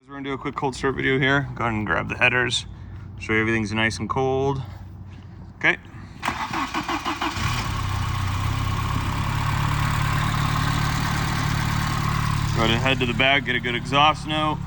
We're gonna do a quick cold start video here. Go ahead and grab the headers. Show you everything's nice and cold. Okay. Go ahead and head to the back, get a good exhaust note.